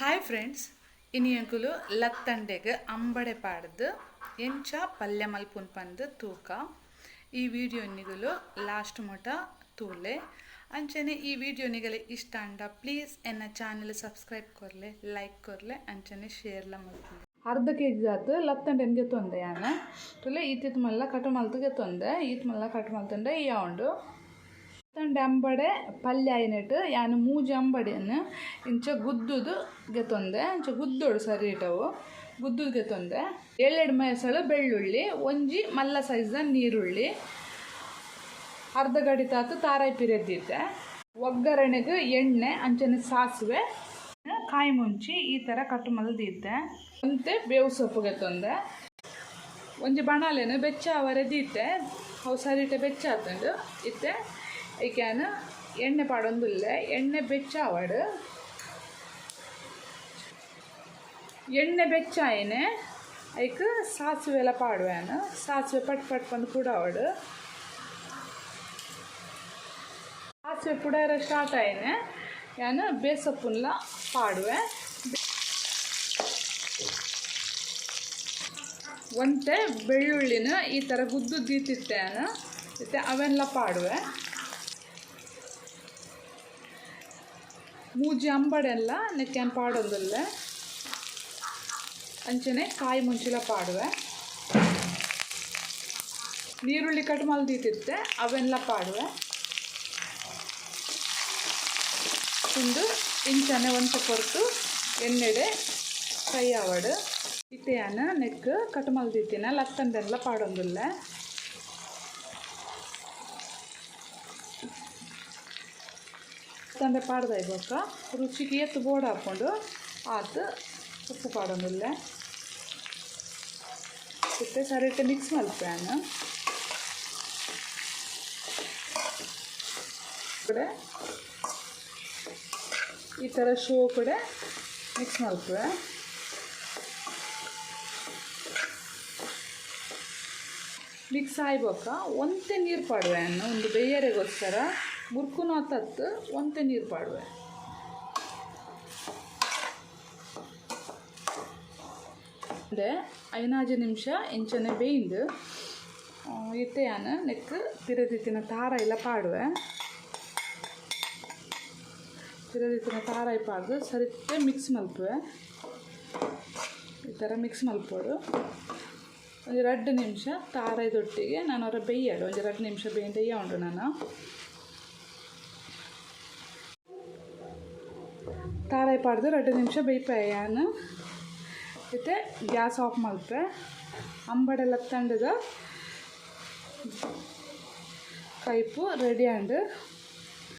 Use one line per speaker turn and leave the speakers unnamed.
hi friends, ಇನ್ನಿಯಂಕುಲು ಲತ್ತಂಡೆಗೆ ಅಂಬಡೆ ಪಾಡ್ದು ಎಂಚ ಪಲ್ಯ ಮಲ್ಪುನ್ ಪಂದು ತೂಕ ಈ ವಿಡಿಯೋನಿಗಲು ಲಾಸ್ಟ್ ಮೊಟ ತೂಲೆ ಅಂಚನೆ ಈ ವಿಡಿಯೋನಿಗಲೆ ಇಷ್ಟ ಅಂಡ ಪ್ಲೀಸ್ ಎನ್ನ ಚಾನೆಲ್ ಸಬ್ಸ್ಕ್ರೈಬ್ ಕೊರ್ಲೆ ಲೈಕ್ ಕೊರ್ಲೆ ಅಂಚನೆ ಶೇರ್ಲ ಮಲ್ಪುಂಡೆ ಅರ್ಧ ಕೆಜಿ ಆತು ಲತ್ತಂಡೆನ್ಗೆ ತೊಂದೆ ಯಾನ ತುಲೆ ಈತಿತ್ ಮಲ್ಲ ಕಟ್ ಮಲ್ತುಗೆ ತೊಂದೆ ಈತ್ ಮಲ್ಲ ಕಟ್ ಮಲ್ತಂಡೆ ಯಾವಂಡು ಲತ್ತಂಡೆ ಅಂಬಡೆ ಪಲ್ಯ ಆಯ್ನೆಟ್ಟು ಯಾನು ಮೂಜಿ ಅಂಬಡೆಯನ್ನು ಇಂಚ ಗುದ್ದುದು ಗೆತ್ತೊಂದೆ ಇಂಚ ಗುದ್ದೋಡು ಸರಿ ಇಟ್ಟವು ಗುದ್ದುದು ಗೆತ್ತೊಂದೆ ಎಳ್ಳೆಡು ಮೆಸಳು ಬೆಳ್ಳುಳ್ಳಿ ಒಂಜಿ ಮಲ್ಲ ಸೈಜ್ದ ನೀರುಳ್ಳಿ ಅರ್ಧ ಗಡಿತಾತು ತಾರಾಯಿ ಪಿರೆದ್ದಿದ್ದೆ ಒಗ್ಗರಣೆಗೆ ಎಣ್ಣೆ ಅಂಚನೆ ಸಾಸಿವೆ ಕಾಯಿ ಮುಂಚಿ ಈ ಥರ ಕಟ್ಟು ಮಲ್ದಿದ್ದೆ ಒಂತೆ ಬೇವು ಸೊಪ್ಪು ಗೆತ್ತೊಂದೆ ಒಂಜಿ ಬಣಾಲೆನು ಬೆಚ್ಚ ಅವರೆದಿತ್ತೆ ಅವು ಸರಿಟೆ ಬೆಚ್ಚ ಆತಂಡು ಇತ್ತೆ ಐಕ್ಯಾನ ಎಣ್ಣೆ ಪಾಡೊಂದುಲ್ಲೆ ಎಣ್ಣೆ ಬೆಚ್ಚ ಆವಡು ಎಣ್ಣೆ ಬೆಚ್ಚ ಆಯ್ನೆ ಐಕ್ ಸಾಸಿವೆ ಎಲ್ಲ ಪಾಡುವೆನು ಸಾಸಿವೆ ಪಟ್ ಪಟ್ ಬಂದು ಪುಡಾವಡು ಸಾಸಿವೆ ಪುಡಾರ ಸ್ಟಾರ್ಟ್ ಆಯ್ನೆ ಯಾನು ಬೇಸಪ್ಪುನ್ಲ ಪಾಡುವೆ ಒಂತೆ ಬೆಳ್ಳುಳ್ಳಿನ ಈ ಥರ ಗುದ್ದು ದೀತಿತ್ತೇನು ಮತ್ತೆ ಅವೆಲ್ಲ ಪಾಡುವೆ ಮೂಜಿ ಅಂಬಡೆಲ್ಲ ನೆಕ್ಕೇನು ಪಾಡೋದಿಲ್ಲ ಅಂಚನೆ ಕಾಯಿ ಮುಂಚಿಲ ಪಾಡುವೆ ನೀರುಳ್ಳಿ ಕಟ್ ಮಲ್ದಿತ್ತಿತ್ತೆ ಅವೆಲ್ಲ ಪಾಡುವೆ ತಿಂದು ಇಂಚನೆ ಒಂಚ ಕೊರ್ತು ಎಣ್ಣೆಡೆ ಫ್ರೈ ಆವಡು ಇಟ್ಟೆಯನ್ನ ನೆಕ್ ಕಟ್ ಮಲ್ದಿತ್ತಿನ ಲತ್ತಂಡೆಲ್ಲ ಪಾಡೊಂದಿಲ್ಲ ಲತ್ತಂಡೆ ಪಾಡ್ದ ಇವಾಗ ರುಚಿಗೆ ಎತ್ತು ಬೋರ್ಡ್ ಹಾಕ್ಕೊಂಡು ಆತು ಉಪ್ಪು ಪಾಡೊಂದಿಲ್ಲ ಮತ್ತೆ ಸರಿಟ್ಟು ಮಿಕ್ಸ್ ಮಲ್ಪೇನು ಕಡೆ ಈ ಥರ ಶೋ ಕಡೆ ಮಿಕ್ಸ್ ಮಲ್ಪೆ ಮಿಕ್ಸ್ ಆಯ್ಬೇಕ ಒಂತೆ ನೀರು ಪಾಡುವೆ ಅನ್ನು ಒಂದು ಬೇಯರೆಗೋಸ್ಕರ ಮುರ್ಕುನು ಹತ್ತತ್ತು ಒಂತೆ ನೀರು ಪಾಡುವೆ ಅಂದರೆ 5 ನಿಮಿಷ ಇಂಚನೆ ಬೇಯ್ದು ಇತ್ತೆಯಾನ ನೆಕ್ ತಿರದಿತ್ತಿನ ತಾರ ಎಲ್ಲ ಪಾಡುವೆ ತಿರದಿತ್ತಿನ ತಾರಾಯಿ ಪಾಡ್ದು ಸರಿತೆ ಮಿಕ್ಸ್ ಮಲ್ಪುವೆ ಈ ಥರ ಮಿಕ್ಸ್ ಮಲ್ಪೋಡು ಒಂದು 2 ನಿಮಿಷ ತಾರಾಯ್ದೊಟ್ಟಿಗೆ ನಾನು ಅವರ ಬೇಯ್ಯಾಡು ಒಂದು 2 ನಿಮಿಷ ಬೇಯ್ದೆಯ್ಯ ಉಂಡು ನಾನು ತಾರಾಯಿ ಪಾಡ್ದು 2 ನಿಮಿಷ ಬೇಯ್ಪಾಯಾನು ಮತ್ತೆ ಗ್ಯಾಸ್ ಆಫ್ ಮಲ್ಪೆ ಅಂಬಡೆ ಲತ್ತಂಡದ ಕೈಪು ರೆಡಿ ಆಂಡು